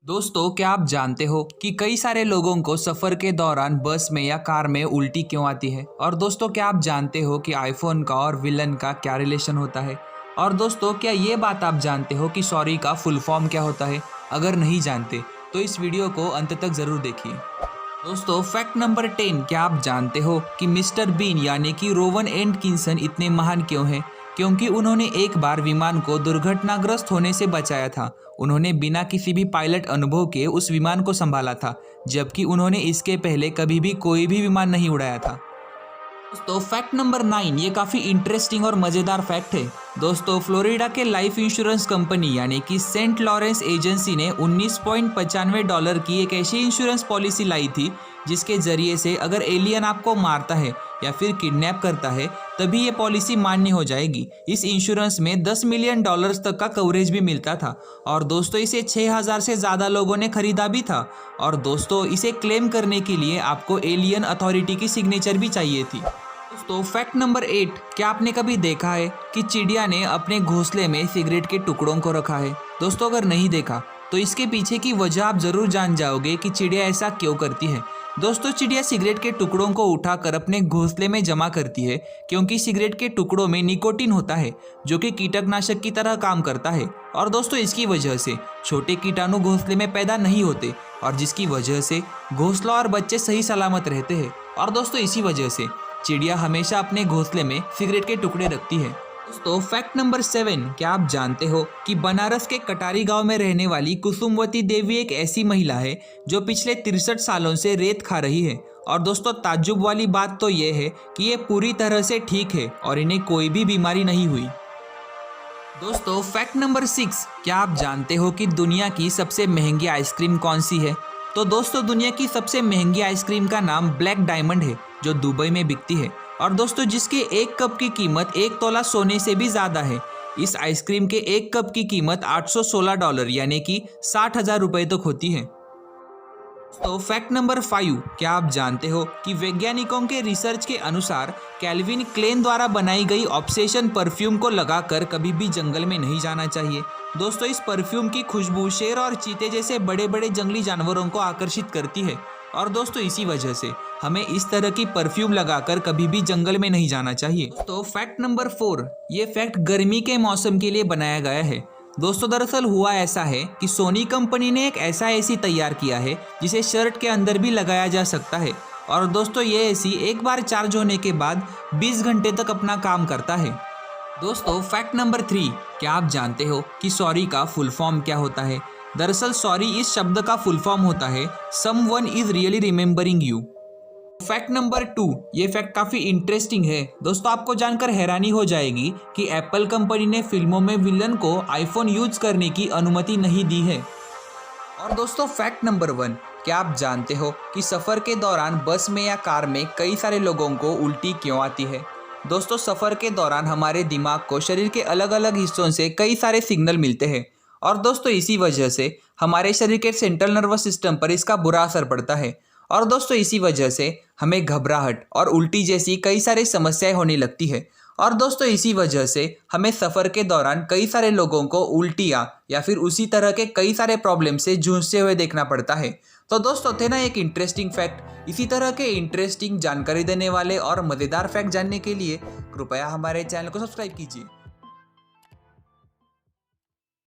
दोस्तों, क्या आप जानते हो कि कई सारे लोगों को सफ़र के दौरान बस में या कार में उल्टी क्यों आती है। और दोस्तों, क्या आप जानते हो कि आईफोन का और विलन का क्या रिलेशन होता है। और दोस्तों, क्या ये बात आप जानते हो कि सॉरी का फुल फॉर्म क्या होता है। अगर नहीं जानते तो इस वीडियो को अंत तक ज़रूर देखिए। दोस्तों, फैक्ट नंबर 10, क्या आप जानते हो कि मिस्टर बीन यानी कि रोवन एटकिंसन इतने महान क्यों हैं। क्योंकि उन्होंने एक बार विमान को दुर्घटनाग्रस्त होने से बचाया था। उन्होंने बिना किसी भी पायलट अनुभव के उस विमान को संभाला था, जबकि उन्होंने इसके पहले कभी भी कोई भी विमान नहीं उड़ाया था। दोस्तों, फैक्ट नंबर 9, ये काफ़ी इंटरेस्टिंग और मज़ेदार फैक्ट है। दोस्तों, फ्लोरिडा के लाइफ इंश्योरेंस कंपनी यानी कि सेंट लॉरेंस एजेंसी ने $19.95 की एक ऐसी इंश्योरेंस पॉलिसी लाई थी जिसके ज़रिए से अगर एलियन आपको मारता है या फिर किडनैप करता है तभी ये पॉलिसी मान्य हो जाएगी। इस इंश्योरेंस में $10 मिलियन तक का कवरेज भी मिलता था। और दोस्तों, इसे 6000 से ज़्यादा लोगों ने खरीदा भी था। और दोस्तों, इसे क्लेम करने के लिए आपको एलियन अथॉरिटी की सिग्नेचर भी चाहिए थी। दोस्तों, फैक्ट नंबर 8, क्या आपने कभी देखा है कि चिड़िया ने अपने घोंसले में सिगरेट के टुकड़ों को रखा है। दोस्तों, अगर नहीं देखा तो इसके पीछे की वजह आप ज़रूर जान जाओगे कि चिड़िया ऐसा क्यों करती है। दोस्तों, चिड़िया सिगरेट के टुकड़ों को उठाकर अपने घोंसले में जमा करती है क्योंकि सिगरेट के टुकड़ों में निकोटीन होता है जो कि कीटनाशक की तरह काम करता है। और दोस्तों, इसकी वजह से छोटे कीटाणु घोंसले में पैदा नहीं होते और जिसकी वजह से घोंसला और बच्चे सही सलामत रहते हैं। और दोस्तों, इसी वजह से चिड़िया हमेशा अपने घोंसले में सिगरेट के टुकड़े रखती है। दोस्तों, फैक्ट नंबर 7, क्या आप जानते हो कि बनारस के कटारी गांव में रहने वाली कुसुमवती देवी एक ऐसी महिला है जो पिछले 63 सालों से रेत खा रही है। और दोस्तों, ताज्जुब वाली बात तो ये है कि ये पूरी तरह से ठीक है और इन्हें कोई भी बीमारी नहीं हुई। दोस्तों, फैक्ट नंबर 6, क्या आप जानते हो कि दुनिया की सबसे महंगी आइसक्रीम कौन सी है। तो दोस्तों, दुनिया की सबसे महंगी आइसक्रीम का नाम ब्लैक डायमंड है जो दुबई में बिकती है। और दोस्तों, जिसके एक कप की कीमत 1 तोला सोने से भी ज़्यादा है। इस आइसक्रीम के एक कप की कीमत $816 यानी कि 60,000 रुपये तक होती है। तो फैक्ट नंबर 5, क्या आप जानते हो कि वैज्ञानिकों के रिसर्च के अनुसार कैल्विन क्लेन द्वारा बनाई गई ऑब्सेशन परफ्यूम को लगाकर कभी भी जंगल में नहीं जाना चाहिए। दोस्तों, इस परफ्यूम की खुशबू शेर और चीते जैसे बड़े बड़े जंगली जानवरों को आकर्षित करती है। और दोस्तों, इसी वजह से हमें इस तरह की परफ्यूम लगाकर कभी भी जंगल में नहीं जाना चाहिए। तो फैक्ट नंबर 4, ये फैक्ट गर्मी के मौसम के लिए बनाया गया है। दोस्तों, दरअसल हुआ ऐसा है कि सोनी कंपनी ने एक ऐसा एसी तैयार किया है जिसे शर्ट के अंदर भी लगाया जा सकता है। और दोस्तों, ये एसी एक बार चार्ज होने के बाद 20 घंटे तक अपना काम करता है। दोस्तों, फैक्ट नंबर 3, क्या आप जानते हो कि सॉरी का फुल फॉर्म क्या होता है। दरअसल सॉरी इस शब्द का फुल फॉर्म होता है someone is really remembering you. Fact number 2, ये फैक्ट काफ़ी इंटरेस्टिंग है। दोस्तों, आपको जानकर हैरानी हो जाएगी कि एप्पल कंपनी ने फिल्मों में विलन को आईफोन यूज करने की अनुमति नहीं दी है। और दोस्तों, फैक्ट नंबर 1, क्या आप जानते हो कि सफ़र के दौरान बस में या कार में कई सारे लोगों को उल्टी क्यों आती है। दोस्तों, सफ़र के दौरान हमारे दिमाग को शरीर के अलग अलग हिस्सों से कई सारे सिग्नल मिलते हैं। और दोस्तों, इसी वजह से हमारे शरीर के सेंट्रल नर्वस सिस्टम पर इसका बुरा असर पड़ता है। और दोस्तों, इसी वजह से हमें घबराहट और उल्टी जैसी कई सारी समस्याएं होने लगती है। और दोस्तों, इसी वजह से हमें सफ़र के दौरान कई सारे लोगों को उल्टियाँ या फिर उसी तरह के कई सारे प्रॉब्लम से जूझते हुए देखना पड़ता है। तो दोस्तों, थे ना एक इंटरेस्टिंग फैक्ट। इसी तरह के इंटरेस्टिंग जानकारी देने वाले और मज़ेदार फैक्ट जानने के लिए कृपया हमारे चैनल को सब्सक्राइब कीजिए।